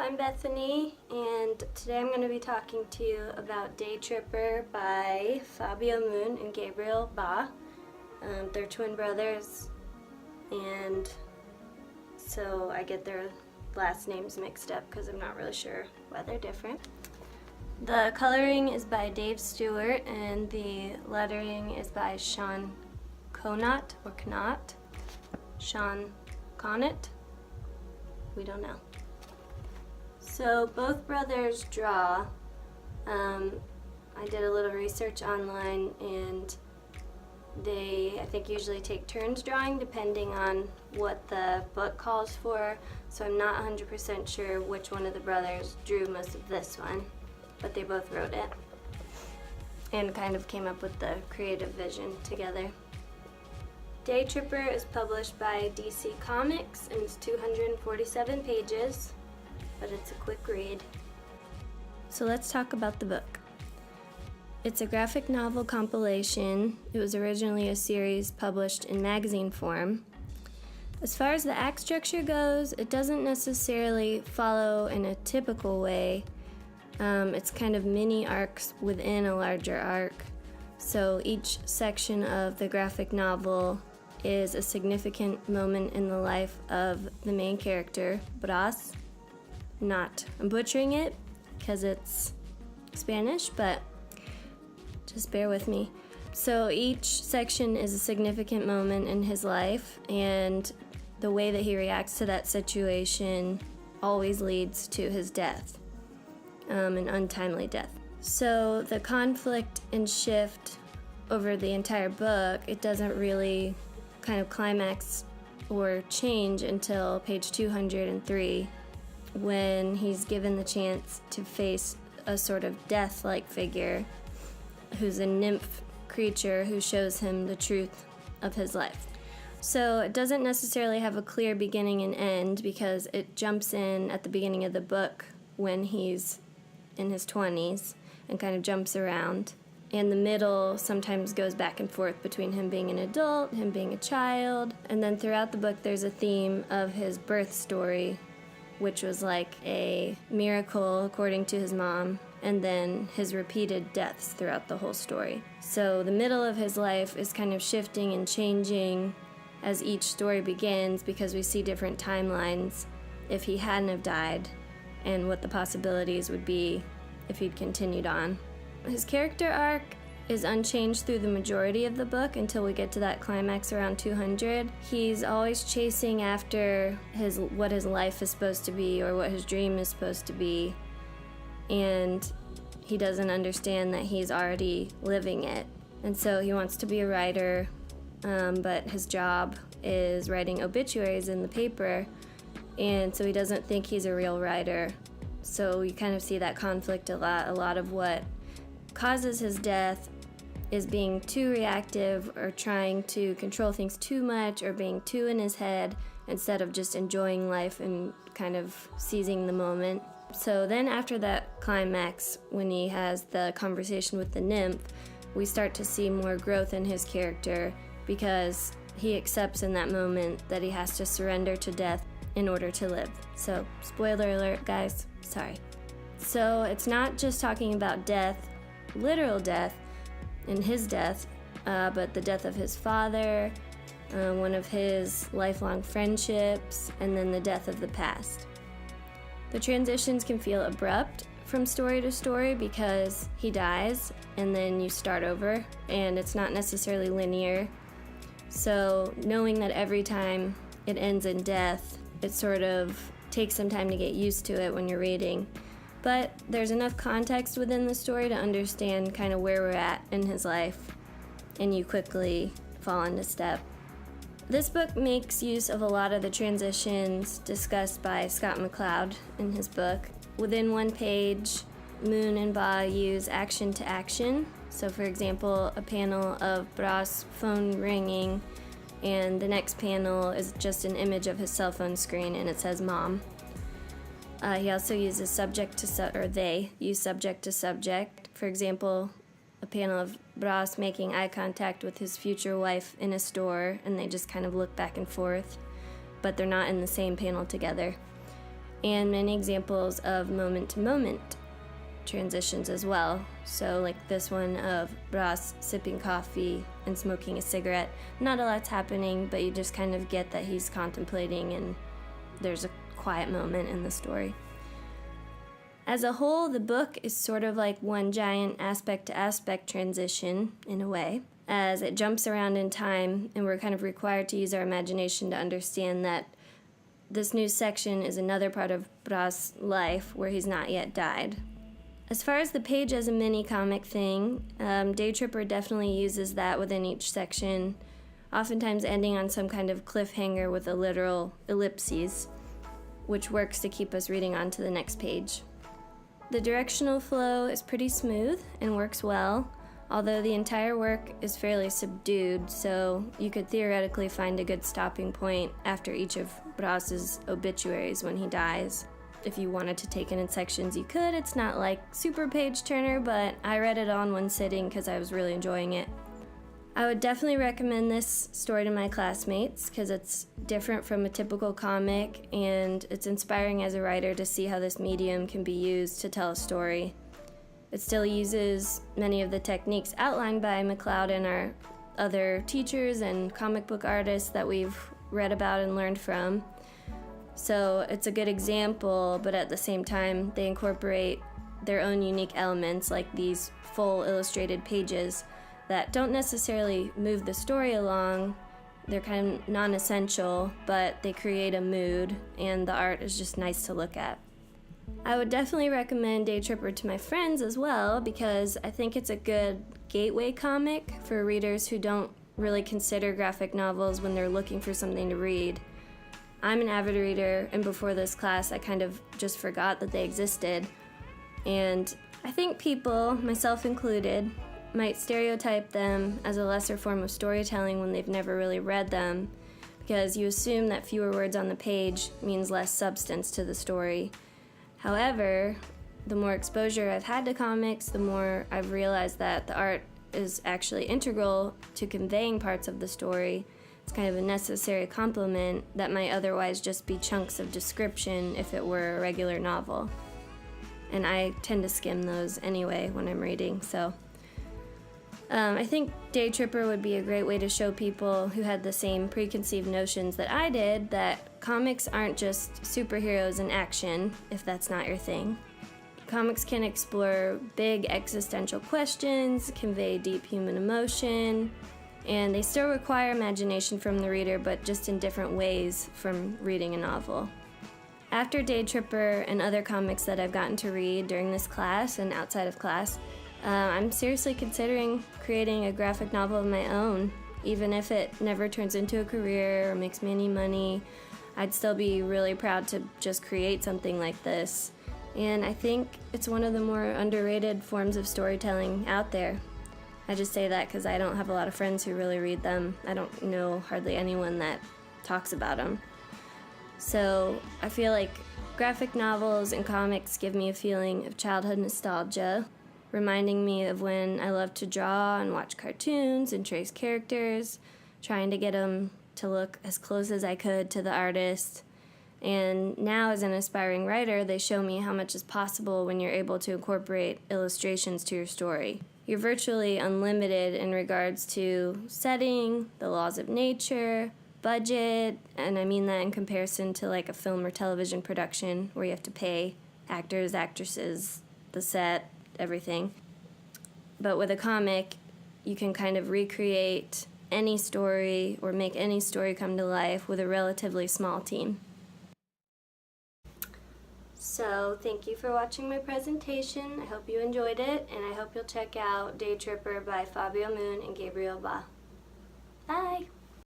I'm Bethany, and today I'm going to be talking to you about Daytripper by Fabio Moon and Gabriel Ba. They're twin brothers, and so I get their last names mixed up because I'm not really sure why they're different. The coloring is by Dave Stewart, and the lettering is by Sean Conant, or Knott. Sean Conant? We don't know. So both brothers draw. I did a little research online, and they, I think, usually take turns drawing depending on what the book calls for. So I'm not 100% sure which one of the brothers drew most of this one, but they both wrote it and kind of came up with the creative vision together. Daytripper is published by DC Comics, and it's 247 pages, but it's a quick read. So let's talk about the book. It's a graphic novel compilation. It was originally a series published in magazine form. As far as the act structure goes, it doesn't necessarily follow in a typical way. It's kind of mini arcs within a larger arc. So each section of the graphic novel is a significant moment in the life of the main character, Bras. I'm butchering it because it's Spanish, but just bear with me. So each section is a significant moment in his life, and the way that he reacts to that situation always leads to his death, an untimely death. So the conflict and shift over the entire book, it doesn't really kind of climax or change until page 203, when he's given the chance to face a sort of death-like figure who's a nymph creature who shows him the truth of his life. So it doesn't necessarily have a clear beginning and end because it jumps in at the beginning of the book when he's in his 20s and kind of jumps around. And the middle sometimes goes back and forth between him being an adult, him being a child, and then throughout the book there's a theme of his birth story, which was like a miracle according to his mom, and then his repeated deaths throughout the whole story. So the middle of his life is kind of shifting and changing as each story begins, because we see different timelines if he hadn't have died and what the possibilities would be if he'd continued on. His character arc is unchanged through the majority of the book until we get to that climax around 200. He's always chasing after what his life is supposed to be, or what his dream is supposed to be, and he doesn't understand that he's already living it. And so he wants to be a writer, but his job is writing obituaries in the paper, and so he doesn't think he's a real writer. So you kind of see that conflict a lot. A lot of what causes his death is being too reactive, or trying to control things too much, or being too in his head instead of just enjoying life and kind of seizing the moment. So then after that climax, when he has the conversation with the nymph, we start to see more growth in his character, because he accepts in that moment that he has to surrender to death in order to live. So spoiler alert, guys, sorry. So it's not just talking about death, literal death, and his death, but the death of his father, one of his lifelong friendships, and then the death of the past. The transitions can feel abrupt from story to story because he dies and then you start over, and it's not necessarily linear. So knowing that every time it ends in death, it sort of takes some time to get used to it when you're reading. But there's enough context within the story to understand kind of where we're at in his life, and you quickly fall into step. This book makes use of a lot of the transitions discussed by Scott McCloud in his book. Within one page, Moon and Ba use action to action. So for example, a panel of Bras' phone ringing, and the next panel is just an image of his cell phone screen, and it says mom. He also uses subject to they use subject to subject. For example, a panel of Bras making eye contact with his future wife in a store, and they just kind of look back and forth, but they're not in the same panel together. and many examples of moment-to-moment transitions as well. So like this one of Bras sipping coffee and smoking a cigarette. Not a lot's happening, but you just kind of get that he's contemplating and there's a quiet moment in the story. As a whole, the book is sort of like one giant aspect-to-aspect transition in a way, as it jumps around in time and we're kind of required to use our imagination to understand that this new section is another part of Bras' life where he's not yet died. As far as the page as a mini comic thing, Daytripper definitely uses that within each section, oftentimes ending on some kind of cliffhanger with a literal ellipses, which works to keep us reading on to the next page. The directional flow is pretty smooth and works well, although the entire work is fairly subdued, so you could theoretically find a good stopping point after each of Bras's obituaries when he dies. If you wanted to take it in sections, you could. It's not like super page turner, but I read it on one sitting because I was really enjoying it. I would definitely recommend this story to my classmates because it's different from a typical comic and it's inspiring as a writer to see how this medium can be used to tell a story. It still uses many of the techniques outlined by McLeod and our other teachers and comic book artists that we've read about and learned from. So it's a good example, but at the same time, they incorporate their own unique elements like these full illustrated pages that don't necessarily move the story along. They're kind of non-essential, but they create a mood, and the art is just nice to look at. I would definitely recommend Daytripper to my friends as well because I think it's a good gateway comic for readers who don't really consider graphic novels when they're looking for something to read. I'm an avid reader, and before this class I kind of just forgot that they existed. And I think people, myself included, might stereotype them as a lesser form of storytelling when they've never really read them, because you assume that fewer words on the page means less substance to the story. However, the more exposure I've had to comics, the more I've realized that the art is actually integral to conveying parts of the story. It's kind of a necessary complement that might otherwise just be chunks of description if it were a regular novel. And I tend to skim those anyway when I'm reading, so I think Daytripper would be a great way to show people who had the same preconceived notions that I did that comics aren't just superheroes in action, if that's not your thing. Comics can explore big existential questions, convey deep human emotion, and they still require imagination from the reader, but just in different ways from reading a novel. After Daytripper and other comics that I've gotten to read during this class and outside of class, I'm seriously considering creating a graphic novel of my own. Even if it never turns into a career or makes me any money, I'd still be really proud to just create something like this. And I think it's one of the more underrated forms of storytelling out there. I just say that because I don't have a lot of friends who really read them. I don't know hardly anyone that talks about them. So I feel like graphic novels and comics give me a feeling of childhood nostalgia, reminding me of when I loved to draw and watch cartoons and trace characters, trying to get them to look as close as I could to the artist. And now as an aspiring writer, they show me how much is possible when you're able to incorporate illustrations to your story. You're virtually unlimited in regards to setting, the laws of nature, budget, and I mean that in comparison to like a film or television production where you have to pay actors, actresses, the set, everything. But with a comic, you can kind of recreate any story or make any story come to life with a relatively small team. So thank you for watching my presentation. I hope you enjoyed it, and I hope you'll check out Daytripper by Fabio Moon and Gabriel Ba. Bye!